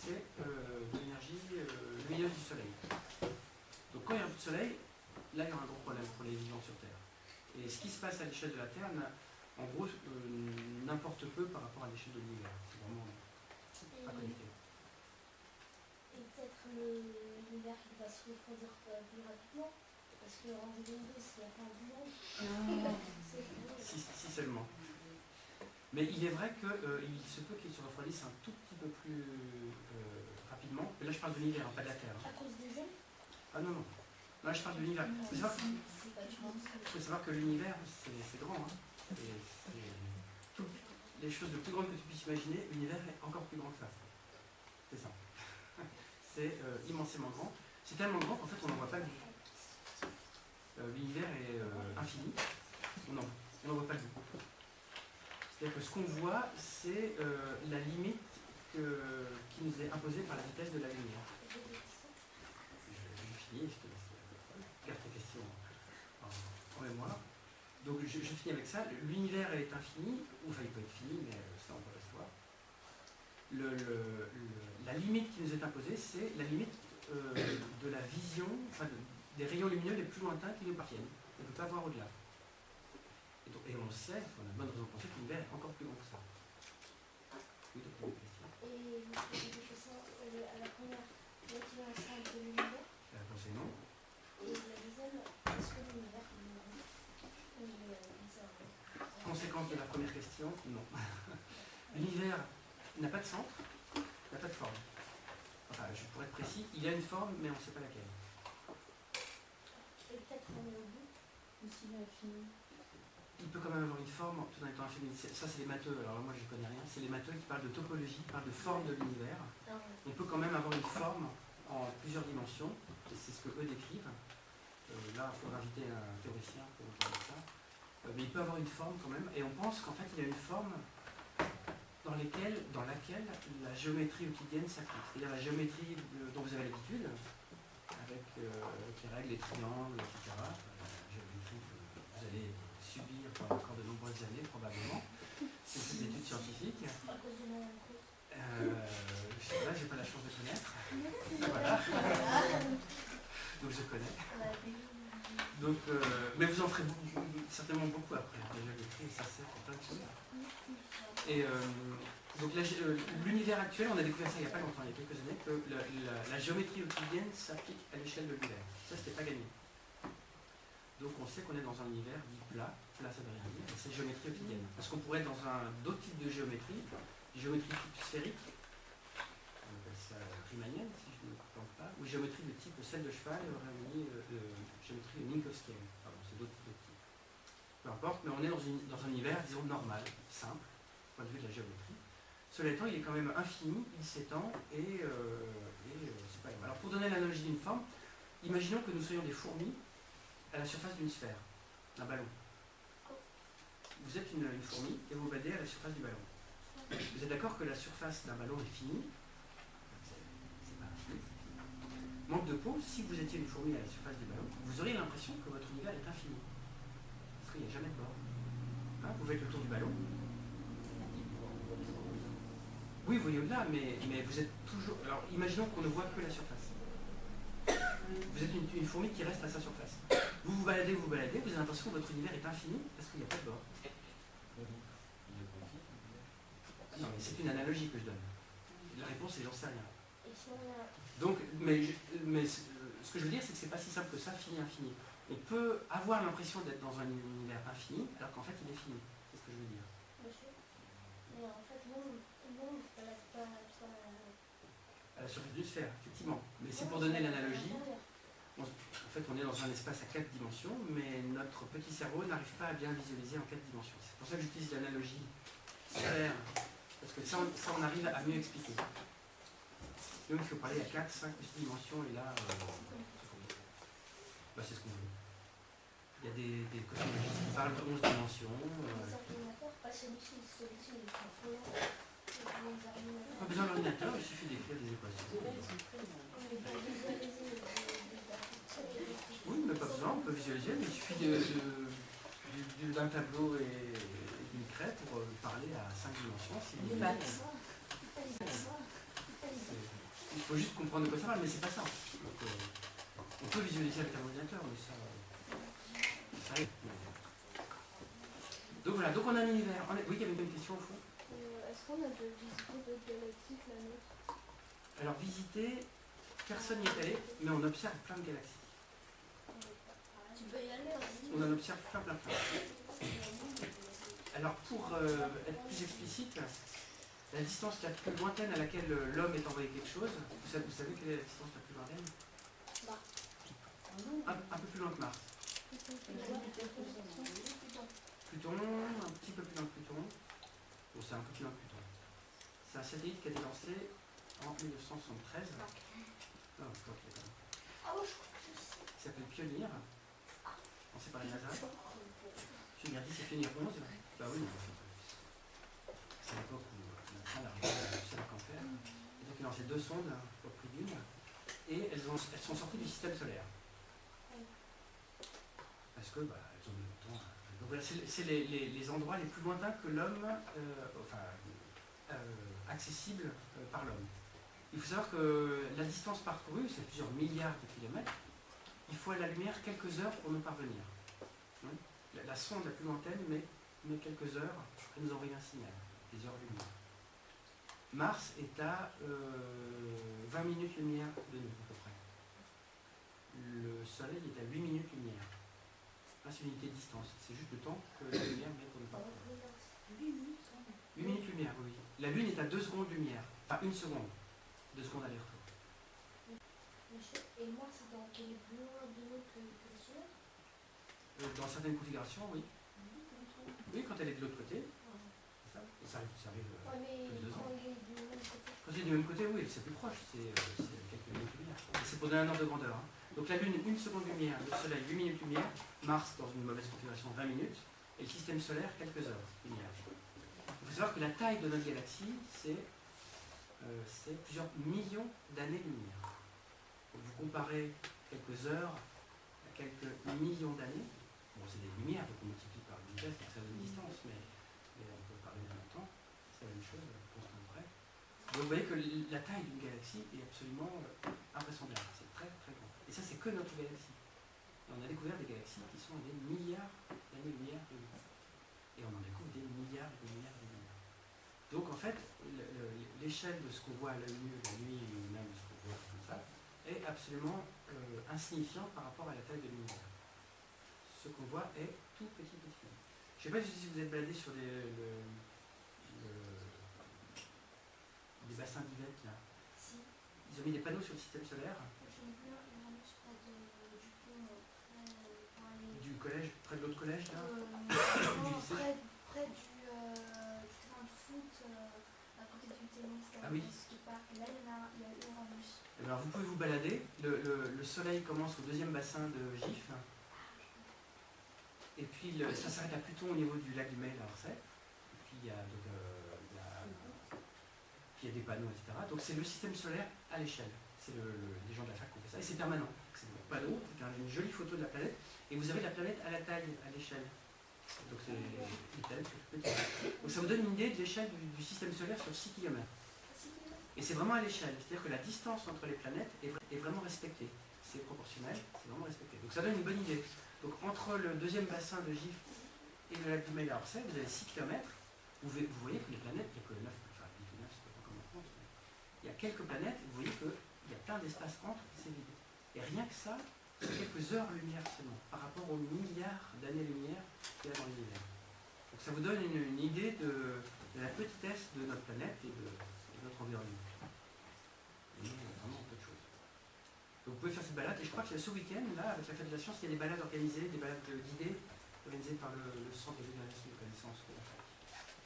c'est de l'énergie lumineuse du Soleil. Donc quand il n'y a plus de Soleil, là il y a un gros problème pour les vivants sur Terre. Et ce qui se passe à l'échelle de la Terre n'a en gros n'importe peu par rapport à l'échelle de l'univers. C'est vraiment pas connecté. Et peut-être l'univers qui va se refroidir plus rapidement, parce qu'en 2022 c'est la fin du monde. Si seulement. Mais il est vrai qu'il se peut qu'il se refroidisse un tout petit peu plus rapidement. Mais là je parle de l'univers, pas de la Terre. À cause des ailes? Ah non, non. Là je parle de l'univers. Il faut savoir que l'univers c'est grand. Hein. Toutes les choses les plus grandes que tu puisses imaginer, l'univers est encore plus grand que ça. C'est ça. C'est immensément grand. C'est tellement grand qu'en fait on n'en voit pas le bout. L'univers est infini. On n'en voit pas le bout. C'est-à-dire que ce qu'on voit, c'est la limite qui nous est imposée par la vitesse de la lumière. Je finis, je te laisse garde tes questions en mémoire. Donc je finis avec ça. L'univers est infini, ou enfin il peut être fini, mais ça on peut le voir. La limite qui nous est imposée, c'est la limite de la vision, enfin des rayons lumineux les plus lointains qui nous parviennent. On ne peut pas voir au-delà. Et on sait, on a bonne raison de penser que l'univers est encore plus grand que ça. Oui, donc une question. Et vous posez des questions à la première, y a-t-il un centre de l'univers? La réponse est non. Et la deuxième, est-ce que l'univers est Conséquence de la première question, non. L'univers n'a pas de centre, n'a pas de forme. Enfin, pour être précis, il a une forme, mais on ne sait pas laquelle. Et peut-être on est au bout, ou s'il est infini. Il peut quand même avoir une forme tout en étant infini. Ça, c'est les matheux. Alors moi, je ne connais rien. C'est les matheux qui parlent de topologie, qui parlent de forme de l'univers. On peut quand même avoir une forme en plusieurs dimensions. Et c'est ce que eux décrivent. Là, il faudra inviter un théoricien pour entendre ça. Mais il peut avoir une forme quand même. Et on pense qu'en fait, il y a une forme dans laquelle la géométrie euclidienne s'applique. C'est-à-dire la géométrie dont vous avez l'habitude, avec les règles, les triangles, etc. La géométrie que vous allez subir pendant encore de nombreuses années, probablement. C'est des études scientifiques. À cause de mon cours. Je sais pas, j'ai pas la chance de connaître. Voilà. Donc je connais. Donc, mais vous en ferez certainement beaucoup après. La géométrie, ça sert pour plein de choses. Et donc l'univers actuel, on a découvert ça il n'y a pas longtemps, il y a quelques années, que la géométrie euclidienne s'applique à l'échelle de l'univers. Ça, c'était pas gagné. Donc on sait qu'on est dans un univers dit plat, ça veut rien dire, et c'est géométrie euclidienne. Parce qu'on pourrait être dans d'autres types de géométrie type sphérique, on appelle ça riemannienne si je ne me trompe pas, ou géométrie de type selle de cheval, géométrie de Minkowskienne. Pardon, c'est d'autres types. Peu importe, mais on est dans un univers, disons, normal, simple, du point de vue de la géométrie. Cela étant, il est quand même infini, il s'étend, et c'est pas grave. Alors pour donner l'analogie d'une forme, imaginons que nous soyons des fourmis à la surface d'une sphère, d'un ballon. Vous êtes une fourmi et vous badez à la surface du ballon. Vous êtes d'accord que la surface d'un ballon est finie? C'est pas infini. Manque de peau, si vous étiez une fourmi à la surface du ballon, vous auriez l'impression que votre univers est infini. Parce qu'il n'y a jamais de bord. Hein, vous faites le tour du ballon. Oui, vous voyez au-delà, mais vous êtes toujours... Alors, imaginons qu'on ne voit que la surface. Vous êtes une fourmi qui reste à sa surface. Vous baladez, vous avez l'impression que votre univers est infini parce qu'il n'y a pas de bord. Non, mais c'est une analogie que je donne. La réponse est j'en sais rien. Donc, mais ce que je veux dire, c'est que c'est pas si simple que ça, fini, infini. On peut avoir l'impression d'être dans un univers infini, alors qu'en fait il est fini. C'est ce que je veux dire. Monsieur, mais en fait, l'ombre ne balade pas à la surface d'une sphère, effectivement. Mais c'est pour donner l'analogie. En fait, on est dans un espace à 4 dimensions, mais notre petit cerveau n'arrive pas à bien visualiser en 4 dimensions. C'est pour ça que j'utilise l'analogie sphère, parce que ça, on arrive à mieux expliquer. Donc, il faut parler à 4, 5 ou 6 dimensions, et là, c'est ce qu'on veut. Il y a des cosmologistes qui parlent de 11 dimensions. Les ordinateurs, pas celui-ci, il est trop long. Pas besoin d'ordinateur, il suffit d'écrire des équations. Oui, mais pas besoin, on peut visualiser, mais il suffit d'un tableau et d'une craie pour parler à 5 dimensions. faut juste comprendre de quoi ça parle, mais c'est pas ça. Donc, on peut visualiser avec un ordinateur, mais ça arrive. Donc voilà, donc on a un univers. Oui, il y avait une bonne question au fond. Est-ce qu'on a déjà visité d'autres galaxies que la nôtre? Alors visiter, personne n'y est allé, mais on observe plein de galaxies. Tu peux y aller aussi. On en observe plein. Alors pour être plus explicite, la distance la plus lointaine à laquelle l'homme est envoyé quelque chose, vous savez quelle est la distance la plus lointaine? Un peu plus loin que Mars. Pluton, un petit peu plus loin que Pluton. Bon, c'est un peu plus loin que Pluton. C'est un satellite qui a été lancé en 1973. Non, je crois qu'il est quand même. Il s'appelle Pioneer. Lancé par la NASA. Pioneer 10 et Pioneer 11. Bah oui, c'est l'époque où on a train d'arriver à savoir qu'en faire. Et donc il a lancé 2 sondes au prix d'une. Et elles sont sorties du système solaire. Parce que elles ont mis longtemps. Donc voilà, c'est les endroits les plus lointains que l'homme, accessibles par l'homme. Il faut savoir que la distance parcourue, c'est plusieurs milliards de kilomètres. Il faut à la lumière quelques heures pour nous parvenir. La sonde la plus lointaine met quelques heures à nous envoyer un signal, des heures-lumière. Mars est à 20 minutes-lumière de nous, à peu près. Le Soleil est à 8 minutes-lumière. C'est une unité de distance, c'est juste le temps que la lumière met pour nous parcourir. 8 minutes-lumière, oui. La Lune est à 2 secondes-lumière, enfin 1 seconde. 2 secondes aller-retour. Et Mars, c'est dans quel est plus loin de nous que le Soleil? Dans certaines configurations, oui. Oui, quand elle est de l'autre côté. Ça arrive Ouais, mais tous les 2 ans. quand il est du même côté. Quand c'est du même côté, oui, c'est plus proche, c'est quelques minutes-lumière. C'est pour donner un ordre de grandeur. Donc la Lune, 1 seconde-lumière, le Soleil, 8 minutes-lumière, Mars, dans une mauvaise configuration, 20 minutes, et le système solaire, quelques heures-lumière. Il faut savoir que la taille de notre galaxie, c'est plusieurs millions d'années-lumière. Vous comparez quelques heures à quelques millions d'années. Bon, c'est des lumières, donc on multiplie par une vitesse, donc ça donne une distance, mais on peut parler en même temps. C'est la même chose, constant près. Donc vous voyez que la taille d'une galaxie est absolument invraisemblable. C'est très très grand. Et ça, c'est que notre galaxie. Et on a découvert des galaxies qui sont à des milliards d'années-lumière de nous. Et on en découvre des milliards et des milliards et des milliards. Donc en fait, l'échelle de ce qu'on voit à l'œil nu la nuit, ou même ce qu'on voit comme ça, est absolument insignifiant par rapport à la taille de l'univers. Ce qu'on voit est tout petit. Je ne sais pas si vous êtes baladé sur des bassins d'Yvette là. Si. Ils ont mis des panneaux sur le système solaire. J'ai vu un annonce près du pont, pour aller. Du collège, près de l'autre collège là. Non, lycée. près du terrain de foot, à côté du tennis. Ah oui. Là, il y a Uranus. Alors vous pouvez vous balader. Le soleil commence au 2e bassin de Gif. Et puis ça s'arrête à Pluton au niveau du lac du Mail à Orsay. Et puis il y a des panneaux, etc. Donc c'est le système solaire à l'échelle. C'est les gens de la fac qui ont fait ça. Et c'est permanent. C'est des panneaux, avec une jolie photo de la planète. Et vous avez la planète à la taille, à l'échelle. Donc c'est une planète petite. Donc ça vous donne une idée de l'échelle du système solaire sur 6 km. Et c'est vraiment à l'échelle. C'est-à-dire que la distance entre les planètes est vraiment respectée. C'est proportionnel, c'est vraiment respecté. Donc ça donne une bonne idée. Donc entre le 2e bassin de Gif et le lac du Mail à Orsay, vous avez 6 km. Vous voyez que les planètes, il n'y a que 9, enfin 9, c'est pas comme en France, mais il y a quelques planètes, vous voyez qu'il y a plein d'espaces entre et c'est vide. Et rien que ça, c'est quelques heures-lumière seulement, par rapport aux milliards d'années-lumière qu'il y a dans l'univers. Donc ça vous donne une idée de la petitesse de notre planète et de notre environnement. Et vraiment peu de choses. Donc vous pouvez faire cette balade, et je crois que ce week-end, là, avec la Fête de la Science, il y a des balades organisées, des balades d'idées, organisées par le Centre de vulgarisation de connaissances de la fac.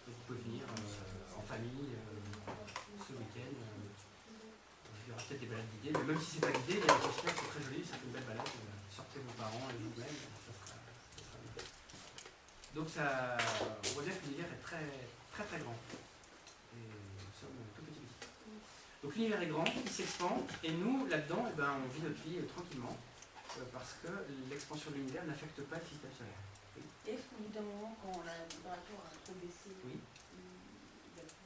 Donc vous pouvez venir en famille ce week-end. Il y aura peut-être des balades d'idées, mais même si c'est pas guidé, il y a des posters, c'est très joli, ça fait une belle balade. Sortez vos parents et vous-même, ça sera bien. Donc ça, on voit bien que l'univers est très très très grand. Et nous sommes tout petits. Donc l'univers est grand, il s'expand, et nous, là-dedans, on vit notre vie tranquillement, parce que l'expansion de l'univers n'affecte pas le système solaire. Oui. Est-ce qu'au bout d'un moment, quand la température a trop baissé, oui.